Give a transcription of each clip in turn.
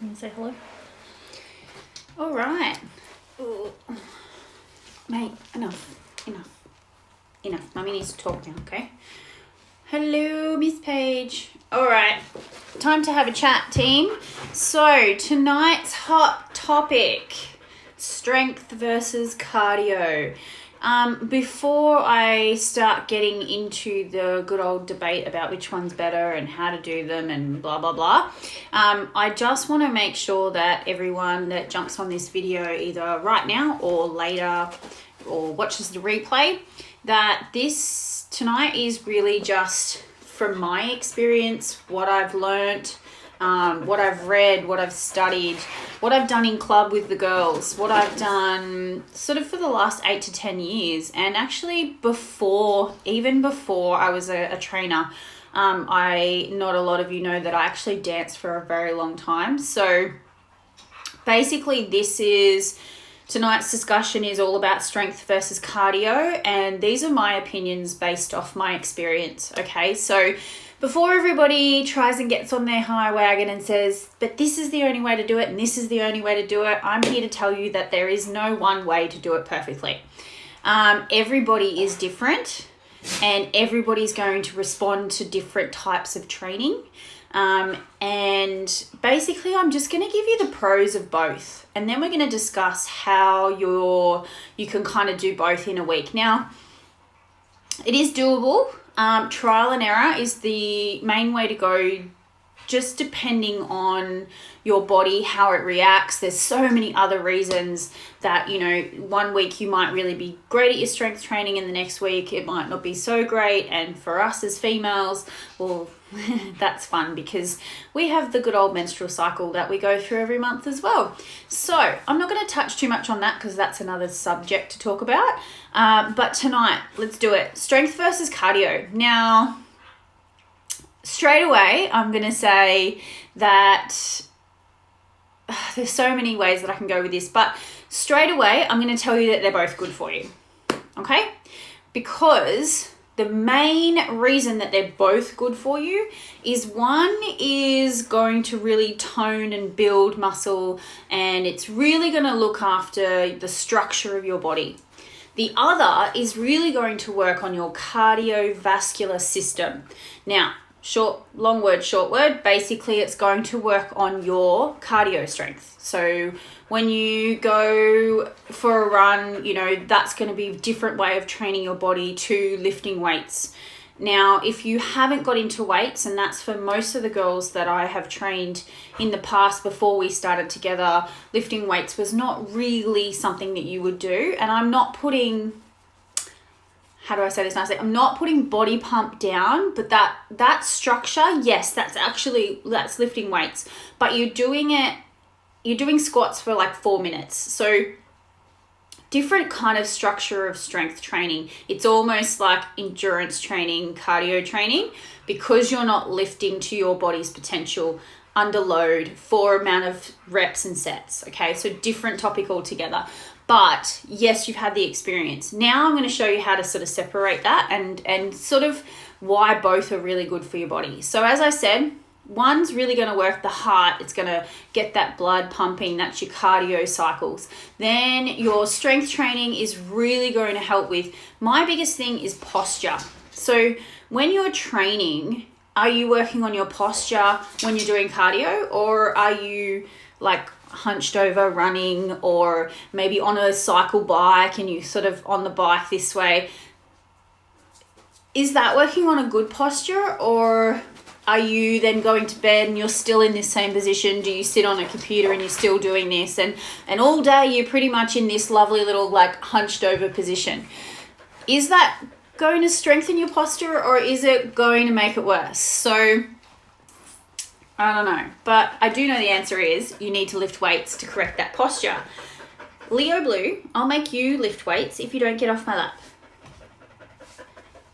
Can you say hello? All right. Ooh. Mate, enough. Mummy needs to talk now, okay? Hello, Miss Paige. All right, time to have a chat, team. So tonight's hot topic, strength versus cardio. Before I start getting into the good old debate about which one's better and how to do them and blah, blah, blah, I just want to make sure that everyone that jumps on this video either right now or later or watches the replay, that this tonight is really just from my experience, what I've learnt, what I've read, what I've studied, what I've done in club with the girls, what I've done sort of for the last 8 to 10 years. And actually even before I was a trainer, not a lot of you know that I actually danced for a very long time. So basically tonight's discussion is all about strength versus cardio, and these are my opinions based off my experience, okay? So before everybody tries and gets on their high wagon and says, but this is the only way to do it and this is the only way to do it, I'm here to tell you that there is no one way to do it perfectly. Everybody is different and everybody's going to respond to different types of training. And basically I'm just going to give you the pros of both, and then we're going to discuss how you can kind of do both in a week. Now, it is doable. Trial and error is the main way to go, just depending on your body, how it reacts. There's so many other reasons that, 1 week you might really be great at your strength training and the next week it might not be so great. And for us as females, well, that's fun because we have the good old menstrual cycle that we go through every month as well. So I'm not going to touch too much on that because that's another subject to talk about. But tonight, let's do it. Strength versus cardio. Now, straight away, I'm going to say that there's so many ways that I can go with this, but straight away, I'm going to tell you that they're both good for you, okay? Because the main reason that they're both good for you is one is going to really tone and build muscle, and it's really going to look after the structure of your body. The other is really going to work on your cardiovascular system. Now, long word, short word, basically it's going to work on your cardio strength. So when you go for a run, that's going to be a different way of training your body to lifting weights. Now, if you haven't got into weights, and that's for most of the girls that I have trained in the past before we started together, lifting weights was not really something that you would do. And I'm not putting, how do I say this nicely? I'm not putting body pump down, but that structure, yes, that's lifting weights, but you're doing squats for like 4 minutes. So different kind of structure of strength training. It's almost like endurance training, cardio training, because you're not lifting to your body's potential under load for amount of reps and sets. Okay, so different topic altogether. But yes, you've had the experience. Now I'm going to show you how to sort of separate that and sort of why both are really good for your body. So as I said, one's really going to work the heart. It's going to get that blood pumping. That's your cardio cycles. Then your strength training is really going to help with, my biggest thing is posture. So when you're training, are you working on your posture when you're doing cardio, or are you like hunched over running, or maybe on a cycle bike and you sort of on the bike this way? Is that working on a good posture, or are you then going to bed and you're still in this same position? Do you sit on a computer and you're still doing this, and all day you're pretty much in this lovely little like hunched over position? Is that going to strengthen your posture, or is it going to make it worse? So I don't know, but I do know the answer is you need to lift weights to correct that posture. Leo Blue, I'll make you lift weights if you don't get off my lap.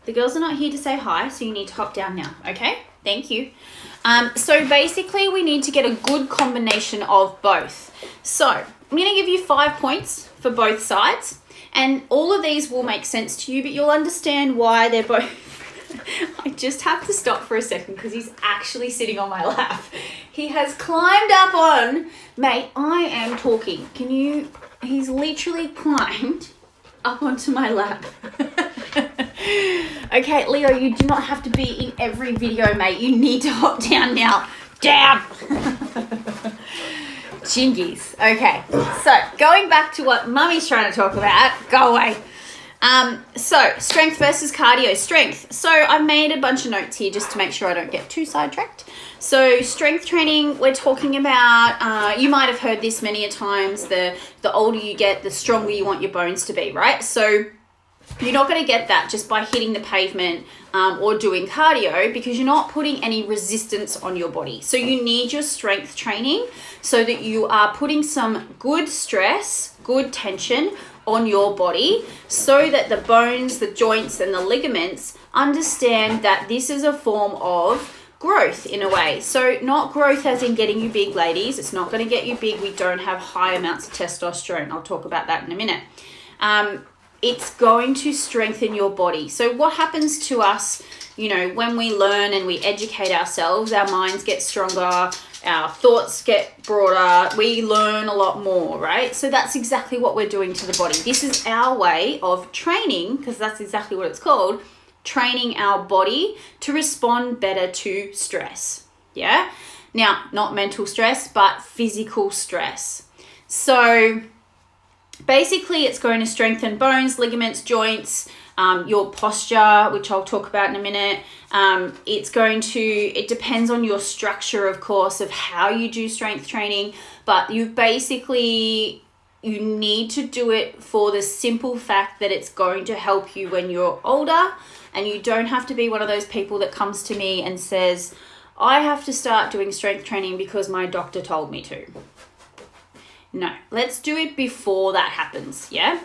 The girls are not here to say hi, so you need to hop down now, okay? Thank you. So basically we need to get a good combination of both. So I'm going to give you 5 points for both sides, and all of these will make sense to you, but you'll understand why they're both. I just have to stop for a second because he's actually sitting on my lap. He has climbed up on, mate, I am talking. He's literally climbed up onto my lap. Okay, Leo, you do not have to be in every video, mate. You need to hop down now. Down. Jingies. Okay, so going back to what Mummy's trying to talk about. Go away. So strength versus cardio. Strength. So I've made a bunch of notes here just to make sure I don't get too sidetracked. So strength training, we're talking about, you might have heard this many a times, the older you get, the stronger you want your bones to be, right? So you're not going to get that just by hitting the pavement or doing cardio, because you're not putting any resistance on your body. So you need your strength training so that you are putting some good stress, good tension on your body, so that the bones, the joints, and the ligaments understand that this is a form of growth in a way. So not growth as in getting you big, ladies. It's not going to get you big. We don't have high amounts of testosterone. I'll talk about that in a minute. It's going to strengthen your body. So what happens to us, you know, when we learn and we educate ourselves, our minds get stronger, our thoughts get broader, we learn a lot more, right? So that's exactly what we're doing to the body. This is our way of training, because that's exactly what it's called, training our body to respond better to stress. Yeah? Now, not mental stress, but physical stress. So basically, it's going to strengthen bones, ligaments, joints, your posture, which I'll talk about in a minute. It depends on your structure, of course, of how you do strength training, but you need to do it for the simple fact that it's going to help you when you're older, and you don't have to be one of those people that comes to me and says, I have to start doing strength training because my doctor told me to. No, let's do it before that happens, yeah?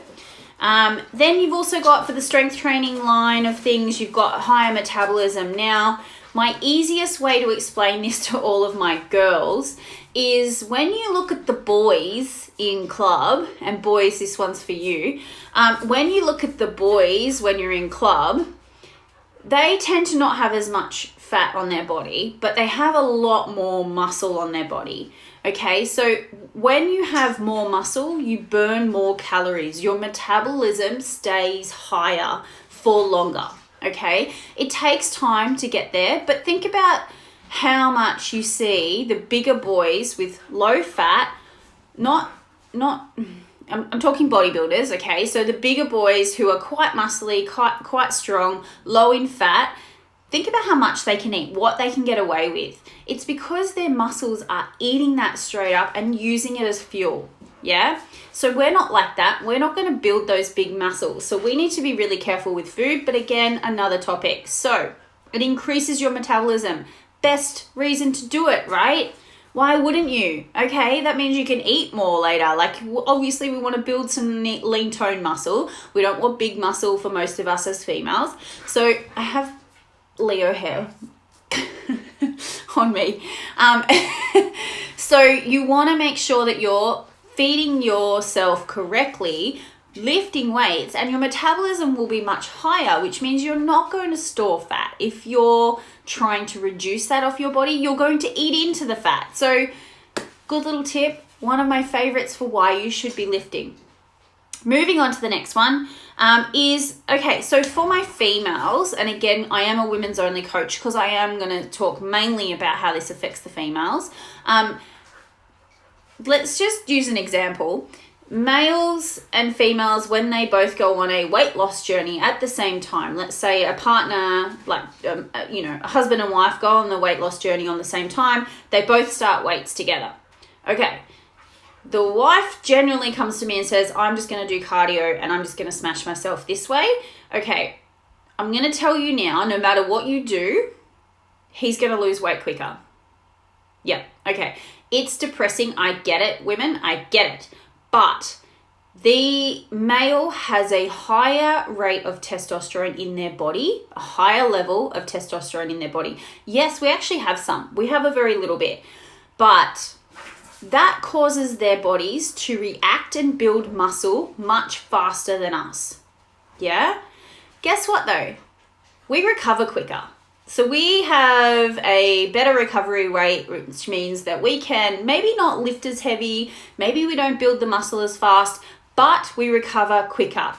Then you've also got, for the strength training line of things, you've got higher metabolism. Now, my easiest way to explain this to all of my girls is when you look at the boys in club, and boys, this one's for you, when you look at the boys when you're in club, they tend to not have as much fat on their body, but they have a lot more muscle on their body. Okay, so when you have more muscle, you burn more calories. Your metabolism stays higher for longer. Okay, it takes time to get there, but think about how much you see the bigger boys with low fat, I'm talking bodybuilders, okay? So the bigger boys who are quite muscly, quite strong, low in fat, think about how much they can eat, what they can get away with. It's because their muscles are eating that straight up and using it as fuel, yeah? So we're not like that. We're not going to build those big muscles. So we need to be really careful with food, but again, another topic. So it increases your metabolism. Best reason to do it, right? Why wouldn't you? Okay, that means you can eat more later. Like, obviously we want to build some lean tone muscle. We don't want big muscle for most of us as females. So I have Leo hair on me. So you want to make sure that you're feeding yourself correctly, lifting weights, and your metabolism will be much higher, which means you're not going to store fat. If you're trying to reduce that off your body, you're going to eat into the fat. So good little tip, one of my favorites for why you should be lifting. Moving on to the next one is, okay, so for my females, and again, I am a women's only coach because I am going to talk mainly about how this affects the females. Let's just use an example. Males and females, when they both go on a weight loss journey at the same time, let's say a partner, like, a husband and wife go on the weight loss journey on the same time, they both start weights together. Okay. The wife generally comes to me and says, I'm just going to do cardio and I'm just going to smash myself this way. Okay, I'm going to tell you now, no matter what you do, he's going to lose weight quicker. Yeah, okay. It's depressing. I get it, women. I get it. But the male has a higher rate of testosterone in their body, a higher level of testosterone in their body. Yes, we actually have some. We have a very little bit. But that causes their bodies to react and build muscle much faster than us. Yeah? Guess what though? We recover quicker. So we have a better recovery rate, which means that we can maybe not lift as heavy, maybe we don't build the muscle as fast, but we recover quicker.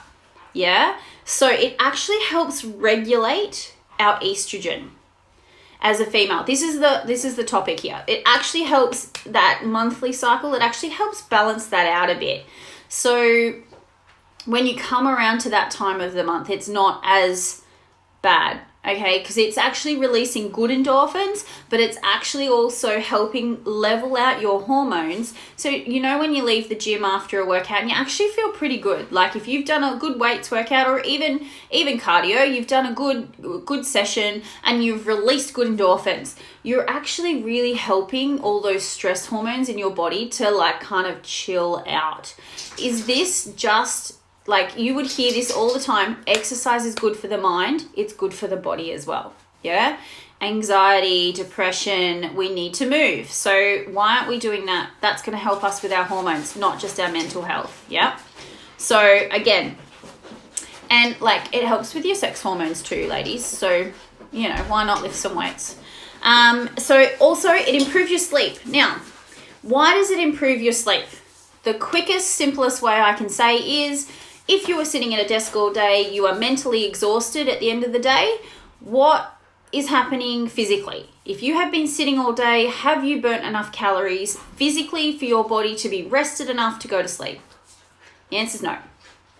Yeah? So it actually helps regulate our estrogen as a female. This is the topic here. It actually helps that monthly cycle. It actually helps balance that out a bit. So when you come around to that time of the month, it's not as bad, okay? Because it's actually releasing good endorphins, but it's actually also helping level out your hormones. So, you know, when you leave the gym after a workout and you actually feel pretty good, like if you've done a good weights workout or even cardio, you've done a good session and you've released good endorphins, you're actually really helping all those stress hormones in your body to like kind of chill out. Is this just like, you would hear this all the time, exercise is good for the mind, it's good for the body as well, yeah? Anxiety, depression, we need to move. So why aren't we doing that? That's going to help us with our hormones, not just our mental health, yeah? So again, and like it helps with your sex hormones too, ladies. So, you know, why not lift some weights? So also it improves your sleep. Now, why does it improve your sleep? The quickest, simplest way I can say is, if you are sitting at a desk all day, you are mentally exhausted at the end of the day, what is happening physically? If you have been sitting all day, have you burnt enough calories physically for your body to be rested enough to go to sleep? The answer is no.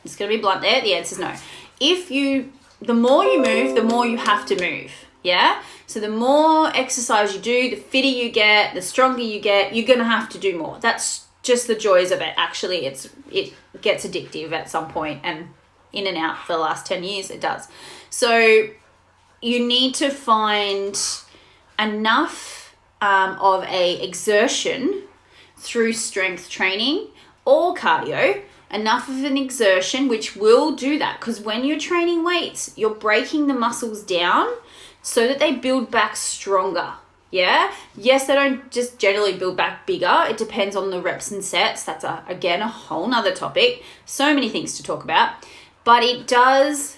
It's going to be blunt there. The answer is no. The more you move, the more you have to move. Yeah? So the more exercise you do, the fitter you get, the stronger you get, you're going to have to do more. That's just the joys of it. Actually, it gets addictive at some point, and in and out for the last 10 years it does. So you need to find enough of a exertion through strength training or cardio, enough of an exertion which will do that, because when you're training weights, you're breaking the muscles down so that they build back stronger. Yeah. Yes, they don't just generally build back bigger. It depends on the reps and sets. That's again a whole nother topic. So many things to talk about, but it does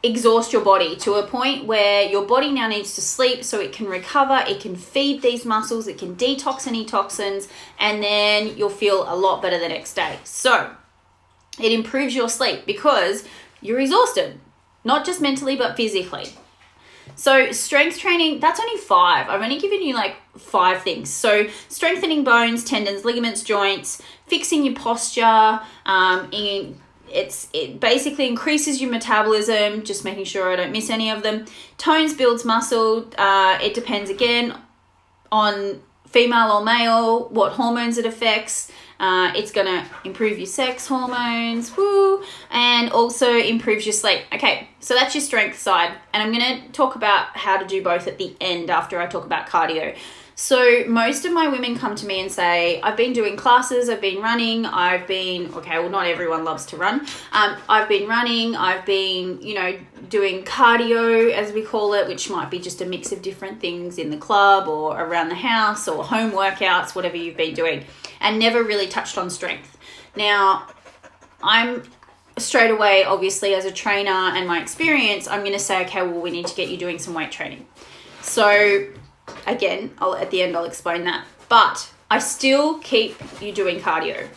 exhaust your body to a point where your body now needs to sleep so it can recover. It can feed these muscles. It can detox any toxins, and then you'll feel a lot better the next day. So it improves your sleep because you're exhausted, not just mentally, but physically. So strength training, that's only 5. I've only given you like 5 things. So strengthening bones, tendons, ligaments, joints, fixing your posture. It basically increases your metabolism, just making sure I don't miss any of them. Tones, builds muscle. It depends again on female or male, what hormones it affects. It's going to improve your sex hormones, and also improves your sleep. Okay, so that's your strength side. And I'm going to talk about how to do both at the end after I talk about cardio. So most of my women come to me and say, I've been doing classes, I've been running, not everyone loves to run. I've been running, I've been, doing cardio, as we call it, which might be just a mix of different things in the club or around the house or home workouts, whatever you've been doing, and never really touched on strength. Now, I'm straight away, obviously, as a trainer and my experience, I'm going to say, okay, well, we need to get you doing some weight training. So again, at the end, I'll explain that. But I still keep you doing cardio.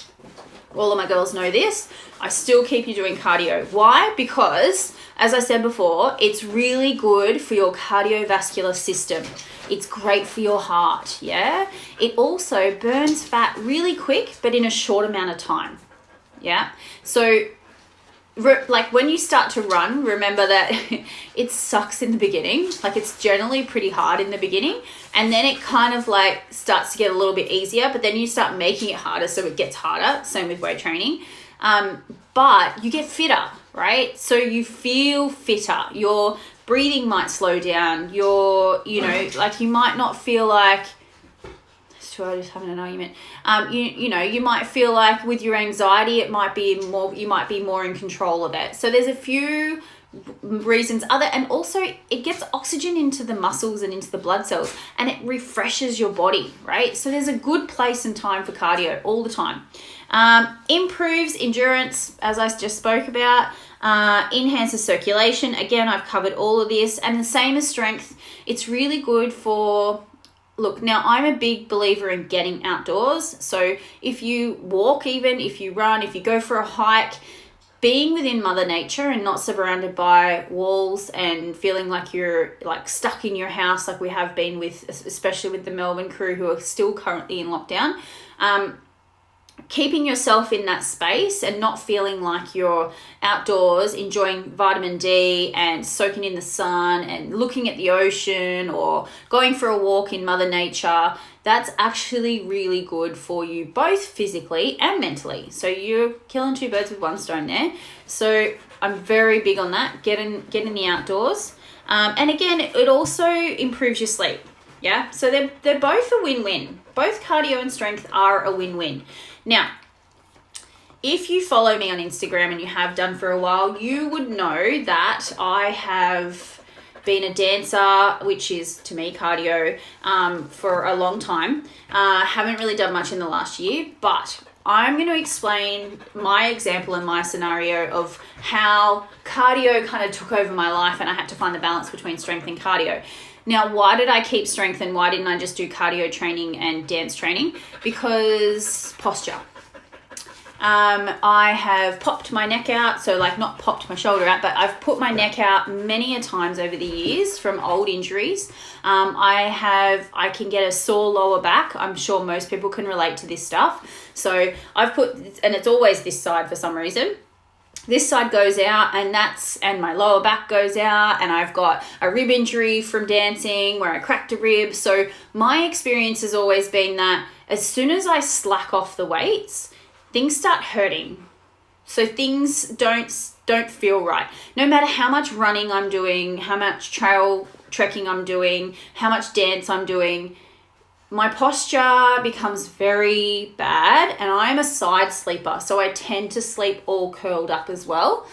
All of my girls know this. I still keep you doing cardio. Why? Because, as I said before, it's really good for your cardiovascular system. It's great for your heart, yeah? It also burns fat really quick, but in a short amount of time, yeah? So like when you start to run, remember that it sucks in the beginning. Like it's generally pretty hard in the beginning, and then it kind of like starts to get a little bit easier, but then you start making it harder, so it gets harder. Same with weight training. But you get fitter, right? So you feel fitter. Your breathing might slow down. Like you might not feel like, I just having an argument. You might feel like with your anxiety, you might be more in control of it. So there's a few reasons and also it gets oxygen into the muscles and into the blood cells, and it refreshes your body, right? So there's a good place and time for cardio all the time. Improves endurance, as I just spoke about. Enhances circulation. Again, I've covered all of this. And the same as strength, it's really good for, look, now I'm a big believer in getting outdoors. So if you walk, even if you run, if you go for a hike, being within Mother Nature and not surrounded by walls and feeling like you're like stuck in your house, like we have been with, especially with the Melbourne crew who are still currently in lockdown. Keeping yourself in that space and not feeling like you're outdoors enjoying vitamin D and soaking in the sun and looking at the ocean or going for a walk in Mother Nature, that's actually really good for you both physically and mentally. So you're killing two birds with one stone there. So I'm very big on that, get in the outdoors. And again, it also improves your sleep. Yeah, so they're both a win-win. Both cardio and strength are a win-win. Now, if you follow me on Instagram and you have done for a while, you would know that I have been a dancer, which is to me cardio, for a long time. Haven't really done much in the last year, but I'm going to explain my example and my scenario of how cardio kind of took over my life and I had to find the balance between strength and cardio. Now, why did I keep strength and why didn't I just do cardio training and dance training? Because posture. I have popped my neck out, so like not popped my shoulder out, but I've put my neck out many a times over the years from old injuries. I can get a sore lower back. I'm sure most people can relate to this stuff. So I've put, and it's always this side for some reason. This side goes out and my lower back goes out, and I've got a rib injury from dancing where I cracked a rib. So my experience has always been that as soon as I slack off the weights, things start hurting. So things don't feel right. No matter how much running I'm doing, how much trail trekking I'm doing, how much dance I'm doing, my posture becomes very bad, and I'm a side sleeper, so I tend to sleep all curled up as well.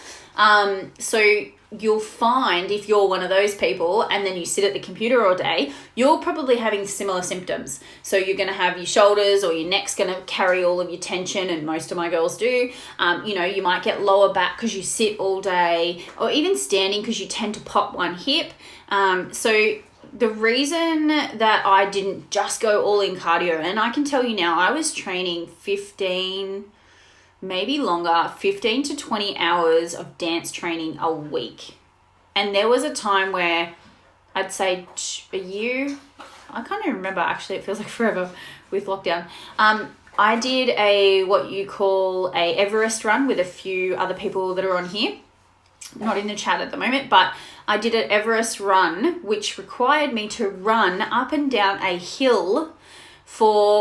So you'll find if you're one of those people and then you sit at the computer all day, you're probably having similar symptoms. So you're going to have your shoulders or your neck's going to carry all of your tension, and most of my girls do. You might get lower back because you sit all day, or even standing because you tend to pop one hip. So the reason that I didn't just go all in cardio, and I can tell you now, I was training 15, maybe longer, 15 to 20 hours of dance training a week. And there was a time where I'd say a year, I can't even remember actually, it feels like forever with lockdown. I did what you call a Everest run with a few other people that are on here. Not in the chat at the moment, but I did an Everest run, which required me to run up and down a hill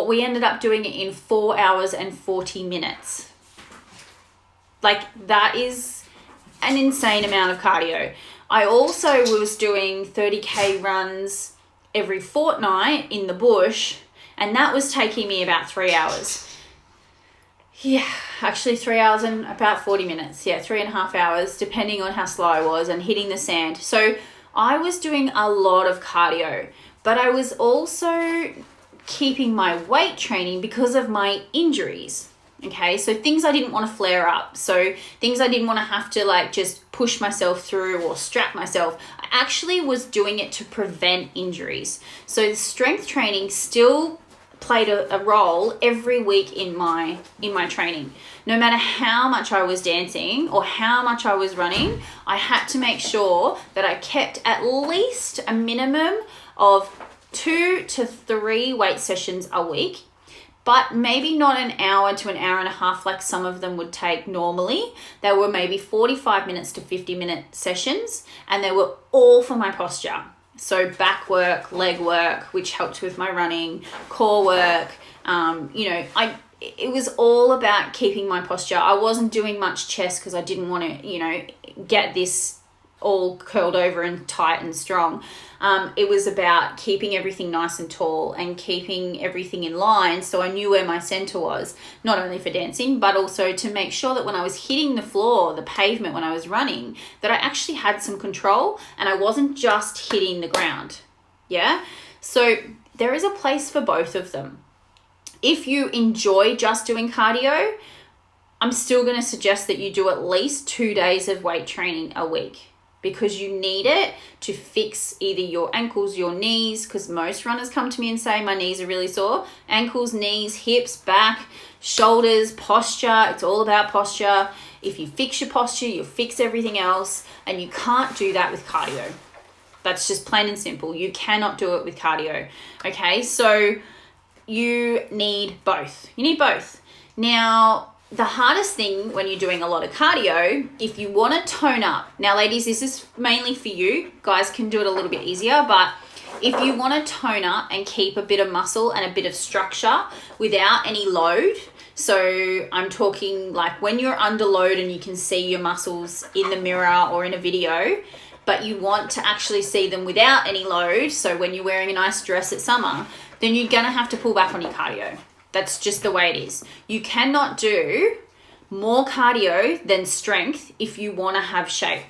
we ended up doing it in 4 hours and 40 minutes. Like, that is an insane amount of cardio. I also was doing 30K runs every fortnight in the bush, and that was taking me about 3 hours. Yeah, actually 3 hours and about 40 minutes. Yeah, 3.5 hours, depending on how slow I was, and hitting the sand. So I was doing a lot of cardio, but I was also keeping my weight training because of my injuries. Okay, so things I didn't want to flare up. So things I didn't want to have to like just push myself through or strap myself. I actually was doing it to prevent injuries. So the strength training still played a role every week in my training. No matter how much I was dancing or how much I was running, I had to make sure that I kept at least a minimum of 2 to 3 weight sessions a week, but maybe not an hour to an hour and a half like some of them would take normally. They were maybe 45 minutes to 50-minute sessions, and they were all for my posture. So back work, leg work, which helped with my running, core work. It was all about keeping my posture. I wasn't doing much chest because I didn't want to, get this all curled over and tight and strong. It was about keeping everything nice and tall and keeping everything in line, so I knew where my center was, not only for dancing, but also to make sure that when I was hitting the floor, the pavement, when I was running, that I actually had some control and I wasn't just hitting the ground. Yeah? So there is a place for both of them. If you enjoy just doing cardio, I'm still going to suggest that you do at least 2 days of weight training a week, because you need it to fix either your ankles, your knees, because most runners come to me and say, my knees are really sore. Ankles, knees, hips, back, shoulders, posture. It's all about posture. If you fix your posture, you'll fix everything else, and you can't do that with cardio. That's just plain and simple. You cannot do it with cardio. Okay, so you need both. You need both. Now, the hardest thing when you're doing a lot of cardio, if you want to tone up, now ladies, this is mainly for you. Guys can do it a little bit easier, but if you want to tone up and keep a bit of muscle and a bit of structure without any load, so I'm talking like when you're under load and you can see your muscles in the mirror or in a video, but you want to actually see them without any load, so when you're wearing a nice dress at summer, then you're going to have to pull back on your cardio. That's just the way it is. You cannot do more cardio than strength if you want to have shape.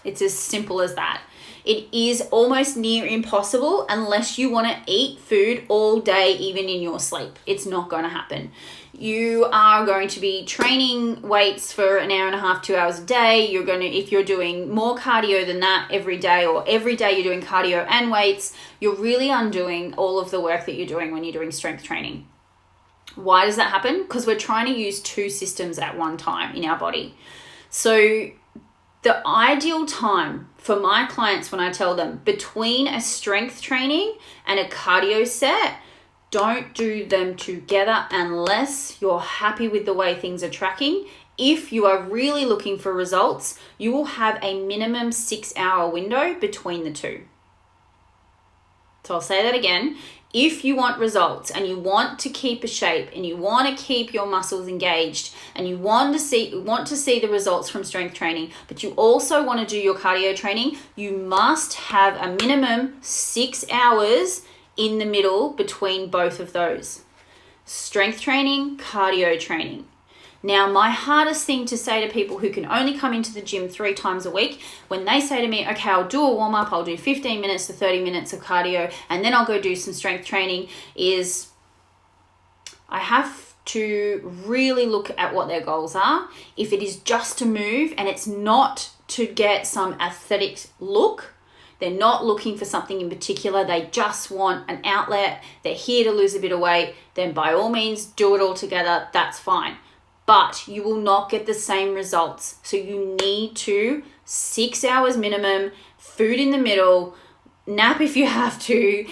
It's as simple as that. It is almost near impossible unless you want to eat food all day, even in your sleep. It's not going to happen. You are going to be training weights for an hour and a half, 2 hours a day. If you're doing more cardio than that every day, or every day you're doing cardio and weights, you're really undoing all of the work that you're doing when you're doing strength training. Why does that happen? Because we're trying to use two systems at one time in our body. So the ideal time for my clients, when I tell them between a strength training and a cardio set, don't do them together unless you're happy with the way things are tracking. If you are really looking for results, you will have a minimum 6-hour window between the two. So I'll say that again. If you want results and you want to keep a shape and you want to keep your muscles engaged and you want to see the results from strength training, but you also want to do your cardio training, you must have a minimum 6 hours in the middle between both of those. Strength training, cardio training. Now, my hardest thing to say to people who can only come into the gym 3 times a week, when they say to me, okay, I'll do a warm up, I'll do 15 minutes to 30 minutes of cardio, and then I'll go do some strength training, is I have to really look at what their goals are. If it is just to move and it's not to get some aesthetic look, they're not looking for something in particular, they just want an outlet, they're here to lose a bit of weight, then by all means do it all together, that's fine. But you will not get the same results. So you need to 6 hours minimum, food in the middle, nap if you have to.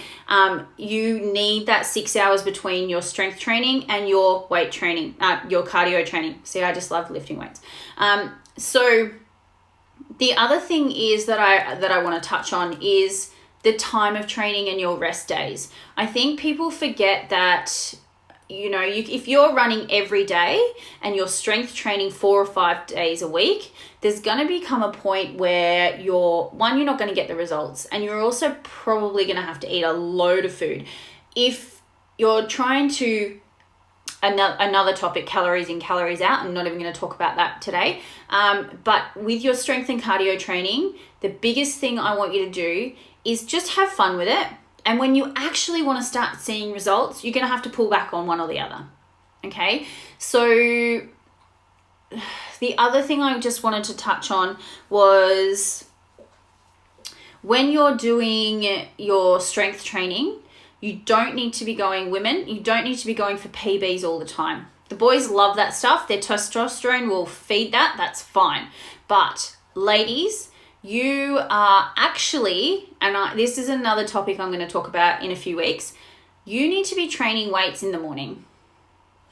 You need that 6 hours between your strength training and your weight training, your cardio training. See, I just love lifting weights. So the other thing is that I want to touch on is the time of training and your rest days. I think people forget that, if you're running every day and you're strength training 4 or 5 days a week, there's going to become a point where you're not going to get the results, and you're also probably going to have to eat a load of food. If you're trying to, another topic, calories in, calories out, I'm not even going to talk about that today. But with your strength and cardio training, the biggest thing I want you to do is just have fun with it. And when you actually want to start seeing results, you're going to have to pull back on one or the other. Okay? So the other thing I just wanted to touch on was when you're doing your strength training, you don't need to be going, women, you don't need to be going for PBs all the time. The boys love that stuff. Their testosterone will feed that. That's fine. But ladies, you are actually, and this is another topic I'm going to talk about in a few weeks, you need to be training weights in the morning.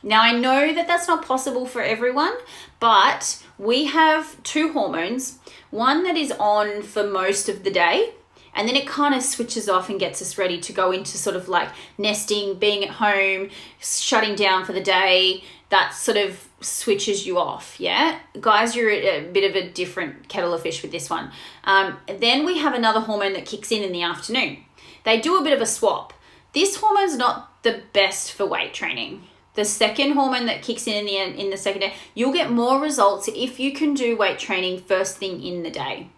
Now, I know that that's not possible for everyone, but we have 2 hormones, one that is on for most of the day, and then it kind of switches off and gets us ready to go into sort of like nesting, being at home, shutting down for the day. That sort of switches you off, yeah? Guys, you're a bit of a different kettle of fish with this one. Then we have another hormone that kicks in the afternoon. They do a bit of a swap. This hormone's not the best for weight training. The second hormone that kicks in the second day, you'll get more results if you can do weight training first thing in the day.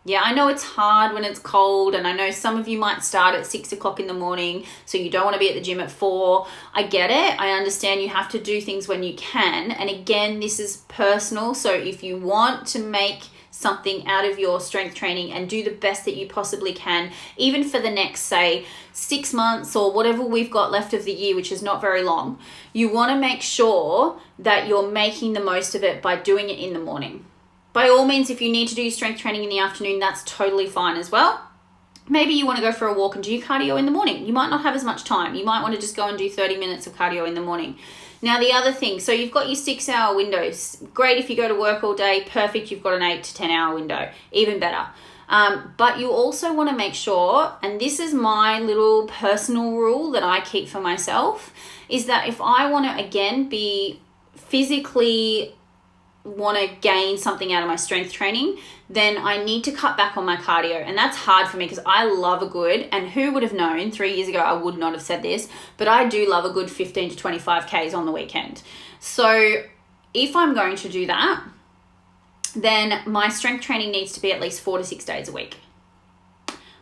Yeah, I know it's hard when it's cold, and I know some of you might start at 6 o'clock in the morning, so you don't want to be at the gym at 4. I get it. I understand you have to do things when you can. And again, this is personal. So if you want to make something out of your strength training and do the best that you possibly can, even for the next, say, 6 months or whatever we've got left of the year, which is not very long, you want to make sure that you're making the most of it by doing it in the morning. By all means, if you need to do strength training in the afternoon, that's totally fine as well. Maybe you want to go for a walk and do your cardio in the morning. You might not have as much time. You might want to just go and do 30 minutes of cardio in the morning. Now, the other thing, so you've got your 6-hour windows. Great if you go to work all day. Perfect, you've got an 8 to 10 hour window. Even better. But you also want to make sure, and this is my little personal rule that I keep for myself, is that if I want to, again, be physically want to gain something out of my strength training, then I need to cut back on my cardio. And that's hard for me because I love a good, and who would have known 3 years ago I would not have said this, but I do love a good 15 to 25 Ks on the weekend. So if I'm going to do that, then my strength training needs to be at least 4 to 6 days a week.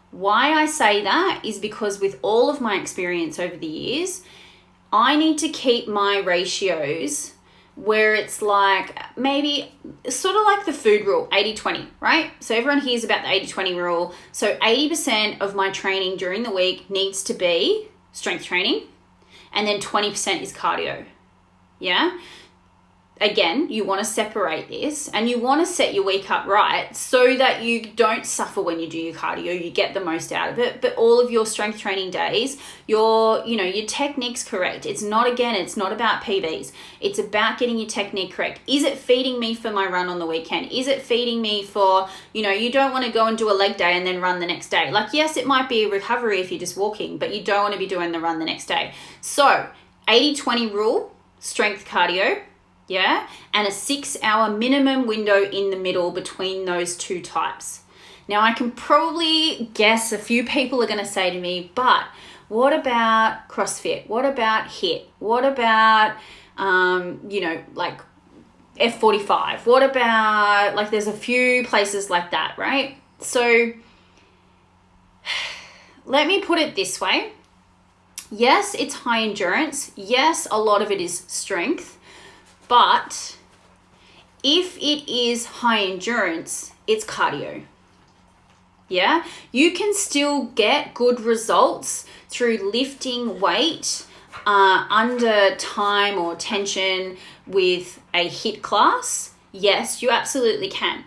Why I say that is because with all of my experience over the years, I need to keep my ratios where it's like maybe sort of like the food rule, 80-20, right? So everyone hears about the 80-20 rule. So 80% of my training during the week needs to be strength training, and then 20% is cardio. Yeah? Again, you want to separate this, and you want to set your week up right so that you don't suffer when you do your cardio, you get the most out of it. But all of your strength training days, your technique's correct. It's not about PBs. It's about getting your technique correct. Is it feeding me for my run on the weekend? Is it feeding me for, you don't want to go and do a leg day and then run the next day. Like, yes, it might be a recovery if you're just walking, but you don't want to be doing the run the next day. So 80-20 rule, strength cardio. Yeah, and a 6-hour minimum window in the middle between those two types. Now, I can probably guess a few people are going to say to me, but what about CrossFit? What about HIIT? What about, like F45? What about, like, there's a few places like that, right? So let me put it this way. Yes, it's high endurance. Yes, a lot of it is strength. But if it is high endurance, it's cardio. Yeah, you can still get good results through lifting weight under time or tension with a HIIT class. Yes, you absolutely can.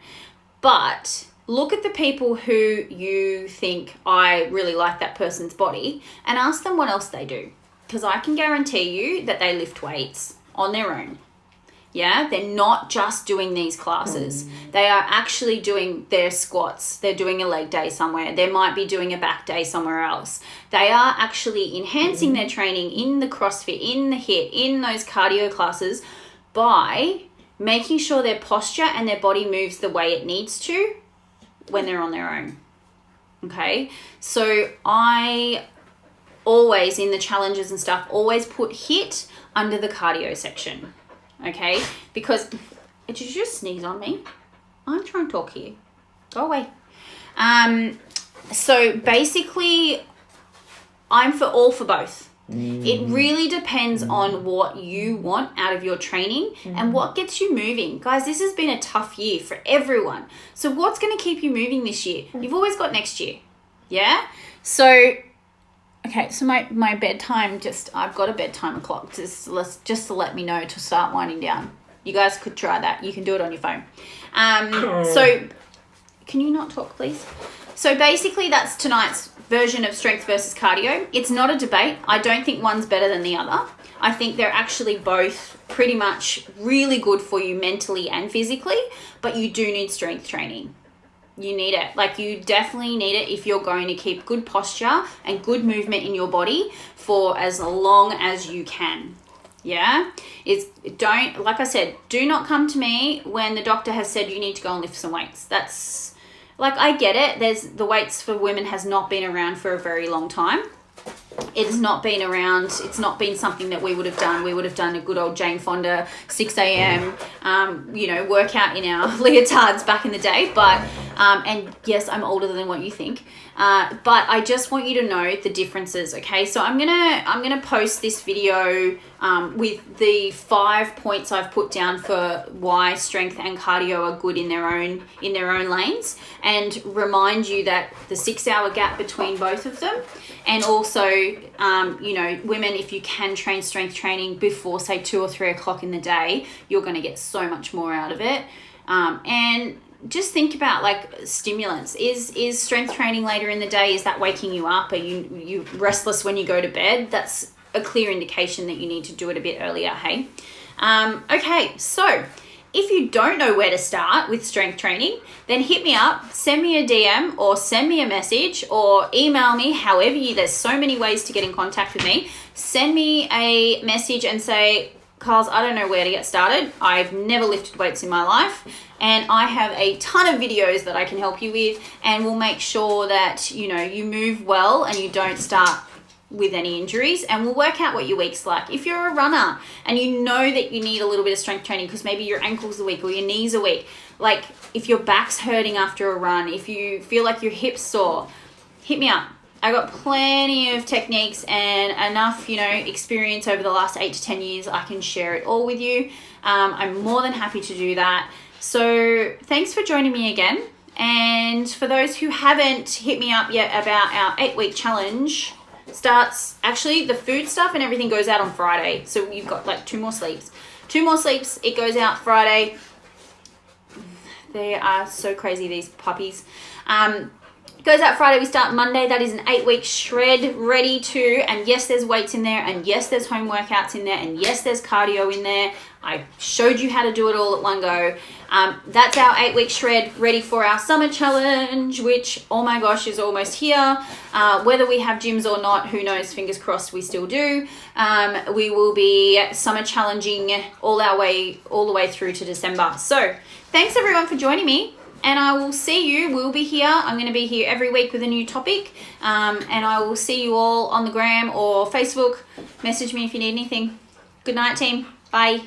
But look at the people who you think, I really like that person's body, and ask them what else they do. Because I can guarantee you that they lift weights on their own. Yeah, they're not just doing these classes. They are actually doing their squats. They're doing a leg day somewhere. They might be doing a back day somewhere else. They are actually enhancing their training in the CrossFit, in the HIIT, in those cardio classes by making sure their posture and their body moves the way it needs to when they're on their own. Okay, so I always, in the challenges and stuff, always put HIIT under the cardio section. Okay, because did you just sneeze on me? I'm trying to talk here. Go away. So basically, I'm for both. It really depends on what you want out of your training and what gets you moving. Guys, this has been a tough year for everyone. So what's going to keep you moving this year? You've always got next year. Yeah? So okay, so my bedtime, I've got a bedtime clock just to let me know to start winding down. You guys could try that. You can do it on your phone. So can you not talk, please? So basically that's tonight's version of strength versus cardio. It's not a debate. I don't think one's better than the other. I think they're actually both pretty much really good for you mentally and physically, but you do need strength training. You need it. Like, you definitely need it if you're going to keep good posture and good movement in your body for as long as you can. Yeah? Like I said, do not come to me when the doctor has said you need to go and lift some weights. That's, like, I get it. The weights for women has not been around for a very long time. It's not been around. It's not been something that we would have done. We would have done a good old Jane Fonda 6 a.m. Workout in our leotards back in the day. But And yes, I'm older than what you think. But I just want you to know the differences, okay? So I'm gonna post this video with the 5 points I've put down for why strength and cardio are good in their own lanes, and remind you that the 6-hour gap between both of them, and also women, if you can train strength training before say 2 or 3 o'clock in the day, you're going to get so much more out of it. And just think about like stimulants. Is strength training later in the day, is that waking you up? Are you restless when you go to bed? That's a clear indication that you need to do it a bit earlier, hey? Okay, so if you don't know where to start with strength training, then hit me up, send me a DM or send me a message or email me, there's so many ways to get in contact with me. Send me a message and say, Carls, I don't know where to get started. I've never lifted weights in my life, and I have a ton of videos that I can help you with, and we'll make sure that you move well and you don't start with any injuries, and we'll work out what your week's like. If you're a runner and you know that you need a little bit of strength training because maybe your ankles are weak or your knees are weak, like if your back's hurting after a run, if you feel like your hips sore, hit me up. I got plenty of techniques and enough, experience over the last 8 to 10 years. I can share it all with you. I'm more than happy to do that. So thanks for joining me again. And for those who haven't hit me up yet about our 8-week challenge, actually the food stuff and everything goes out on Friday. So you've got like 2 more sleeps. It goes out Friday. They are so crazy, these puppies. Goes out Friday. We start Monday. That is an 8-week shred ready to, and yes, there's weights in there, and yes, there's home workouts in there, and yes, there's cardio in there. I showed you how to do it all at one go. That's our 8-week shred ready for our summer challenge, which, oh my gosh, is almost here. Whether we have gyms or not, who knows? Fingers crossed we still do. We will be summer challenging all the way through to December. So thanks everyone for joining me. And I will see you. We'll be here. I'm going to be here every week with a new topic. And I will see you all on the gram or Facebook. Message me if you need anything. Good night, team. Bye.